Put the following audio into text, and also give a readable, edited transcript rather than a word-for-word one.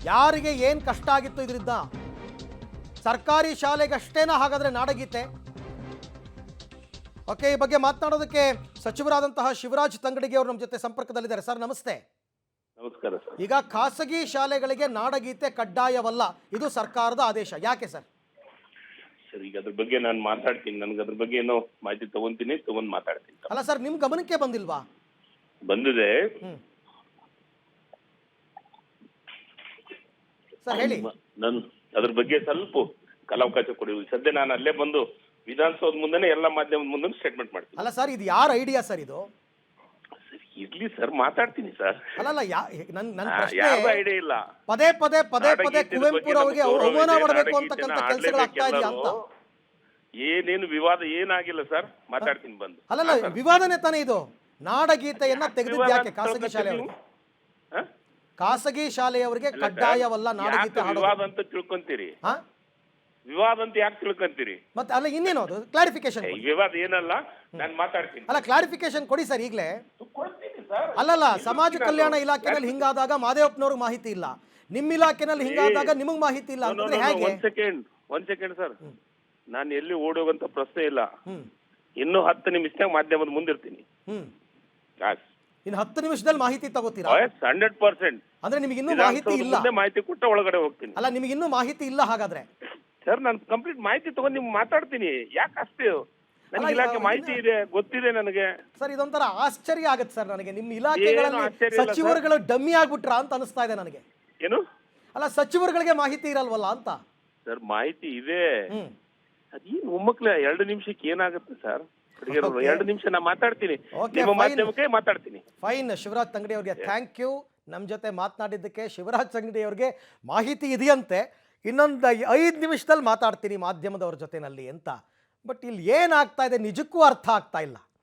ಯಾರಿಗೆ ಏನು ಕಷ್ಟ ಆಗಿತ್ತು ಇದರಿಂದ? ಸರ್ಕಾರಿ ಶಾಲೆಗಷ್ಟೇನಾ ಹಾಗಾದರೆ ನಾಡಗೀತೆ? ಓಕೆ, ಈ ಬಗ್ಗೆ ಮಾತನಾಡೋದಕ್ಕೆ ಸಚಿವರಾದಂತಹ ಶಿವರಾಜ್ ತಂಗಡಗಿ ಅವರು ನಮ್ಮ ಜೊತೆ ಸಂಪರ್ಕದಲ್ಲಿದ್ದಾರೆ. ಸರ್ ನಮಸ್ತೆ. ನಮಸ್ಕಾರ ಸರ್. ಈಗ ಖಾಸಗಿ ಶಾಲೆಗಳಿಗೆ ನಾಡಗೀತೆ ಕಡ್ಡಾಯವಲ್ಲ, ಇದು ಸರ್ಕಾರದ ಆದೇಶ, ಯಾಕೆ ಸರ್? ಸರ್ ಈಗ ಅದ್ರ ಬಗ್ಗೆ ನಾನು ಮಾತಾಡ್ತೀನಿ. ನನಗೆ ಅದ್ರ ಬಗ್ಗೆ ಏನೋ ಮಾಹಿತಿ ತಗೊಂಡು ಮಾತಾಡ್ತೀನಿ. ಅಲ್ಲ ಸರ್, ನಿಮ್ಮ ಗಮನಕ್ಕೆ ಬಂದಿಲ್ವಾ? ಬಂದಿದೆ ಸರ್ ಹೇಳಿ. ನಾನು ಅದ್ರ ಬಗ್ಗೆ ಸ್ವಲ್ಪ ಕಾಲಾವಕಾಶ ಕೊಡಿ. ಸದ್ಯ ನಾನು ಅಲ್ಲೇ ಬಂದು ವಿಧಾನಸೌಧ ಮುಂದೆನೆ ಎಲ್ಲ ಮಾಧ್ಯಮದ ಮುಂದೆ ಸ್ಟೇಟ್ಮೆಂಟ್ ಮಾಡ್ತೀನಿ. ಅಲ್ಲ ಸರ್, ಇದು ಯಾರ ಐಡಿಯಾ ಸರ್ ಇದು? ಇರ್ಲಿ ಸರ್, ಮಾತಾಡ್ತೀನಿ ಸರ್. ಅಲ್ಲಲ್ಲ, ನನ್ನ ಯಾವ ಐಡಿಯಾ ಇಲ್ಲ. ಪದೇ ಪದೇ ಕುವೆಂಪುರವರಿಗೆ ಅವಮಾನ ಮಾಡಬೇಕು ಅಂತಕ್ಕಂಥ ಕೆಲಸಗಳಾಗ್ತಾ ಇದೆಯಾ ಅಂತ. ಏನೇನು ವಿವಾದ ಏನಾಗಿಲ್ಲ ಸರ್, ಮಾತಾಡ್ತೀನಿ ಬಂದು. ಅಲ್ಲಲ್ಲ, ವಿವಾದನೆ ತಾನೇ ಇದು. ನಾಡಗೀತೆಯನ್ನ ತೆಗೆದಿದ್ದು ಯಾಕೆ ಖಾಸಗಿ ಶಾಲೆಯವರಿಗೆ? ಖಾಸಗಿ ಶಾಲೆಯವರಿಗೆ ಕಡ್ಡಾಯವಲ್ಲ ನಾಡಗೀತೆ ಹಾಡೋದು. ವಿವಾದ ಅಂತ ತಿಳ್ಕೊಂತೀರಿ? ವಿವಾದ ಅಂತ ಯಾಕೆ ತಿಳ್ಕೊಂತೀರಿ? ಮತ್ತೆ ಅಲ್ಲ, ಇನ್ನೇನು ಅದು ಕ್ಲಾರಿಫಿಕೇಶನ್? ವಿವಾದ ಏನಲ್ಲ, ನಾನು ಮಾತಾಡ್ತೀನಿ. ಅಲ್ಲ, ಕ್ಲಾರಿಫಿಕೇಶನ್ ಕೊಡಿ ಸರ್ ಈಗಲೇ. ಕೊಡ್ತೀನಿ ಸರ್. ಅಲ್ಲಲ್ಲ, ಸಮಾಜ ಕಲ್ಯಾಣ ಇಲಾಖೆನಲ್ಲಿ ಹಿಂಗಾದಾಗ ಮಾದೇವಪ್ಪನವ್ರಿಗೆ ಮಾಹಿತಿ ಇಲ್ಲ, ನಿಮ್ಮ ಇಲಾಖೆನಲ್ಲಿ ಹಿಂಗಾದಾಗ ನಿಮಗ್ ಮಾಹಿತಿ ಇಲ್ಲ ಅಂತಂದ್ರೆ ಹೇಗೆ? ಒಂದ್ ಸೆಕೆಂಡ್ ಸರ್, ನಾನು ಎಲ್ಲಿ ಓಡೋಗಂತ ಪ್ರಶ್ನೆ ಇಲ್ಲ. ಇನ್ನು 10 ನಿಮಿಷನಾಗ ಮಾಧ್ಯಮದ ಮುಂದಿರ್ತೀನಿ. ಇನ್ನು 10 ನಿಮಿಷದಲ್ಲಿ ಮಾಹಿತಿ ತಗೋತೀರಾ? 100%. ಅಂದ್ರೆ ನಿಮಗೆ ಇನ್ನೂ ಮಾಹಿತಿ ಇಲ್ಲ? ಮಾಹಿತಿ ಕೊಟ್ಟ ಒಳಗಡೆ ಹೋಗ್ತೀನಿ. ಅಲ್ಲ, ನಿಮಗೆ ಇನ್ನೂ ಮಾಹಿತಿ ಇಲ್ಲ ಹಾಗಾದ್ರೆ? ಸರ್, ನಾನು ಕಂಪ್ಲೀಟ್ ಮಾಹಿತಿ ತಗೊಂಡು ನಿಮ್ಗೆ ಮಾತಾಡ್ತೀನಿ. ಯಾಕೆ ಅಷ್ಟೇ? ನನ್ನ ಇಲಾಖೆ ಮಾಹಿತಿ ಇದೆ, ಗೊತ್ತಿದೆ ನನಗೆ. ಸರ್, ಇದೊಂಥರ ಆಶ್ಚರ್ಯ ಆಗತ್ತೆ ಸರ್ ನನಗೆ. ನಿಮ್ಮ ಇಲಾಖೆಗಳಲ್ಲಿ ಸಚಿವರುಗಳು ಡಮ್ಮಿ ಆಗ್ಬಿಟ್ರಾ ಅಂತ ಅನಿಸ್ತಾ ಇದೆ ನನಗೆ. ಏನು? ಅಲ್ಲ, ಸಚಿವರುಗಳಿಗೆ ಮಾಹಿತಿ ಇರಲ್ವಲ್ಲ ಅಂತ. ಸರ್, ಮಾಹಿತಿ ಇದೆ. ಅದೇನು ಒಮ್ಮಕ್ಲೆ 2 ನಿಮಿಷಕ್ಕೆ ಏನಾಗುತ್ತೆ ಸರ್? 2 ನಿಮಿಷ ನಾ ಮಾತಾಡ್ತೀನಿ, ನಿಮ್ಮ ಮಾಧ್ಯಮಕ್ಕೆ ಮಾತಾಡ್ತೀನಿ. ಫೈನ್. ಶಿವರಾಜ್ ತಂಗಡಿ ಅವರಿಗೆ ಥ್ಯಾಂಕ್ ಯು. ನಮ್ಮ ಜೊತೆ ಮಾತನಾಡಿದ್ದಕ್ಕೆ. ಶಿವರಾಜ್ ತಂಗಡಿ ಅವರಿಗೆ ಮಾಹಿತಿ ಇದೆಯಂತೆ, ಇನ್ನೊಂದು 5 ನಿಮಿಷದಲ್ಲಿ ಮಾತಾಡ್ತೀನಿ ಮಾಧ್ಯಮದವ್ರ ಜೊತೆನಲ್ಲಿ ಅಂತ. ಬಟ್ ಇಲ್ಲಿ ಏನಾಗ್ತಾ ಇದೆ ನಿಜಕ್ಕೂ ಅರ್ಥ ಆಗ್ತಾ ಇಲ್ಲ.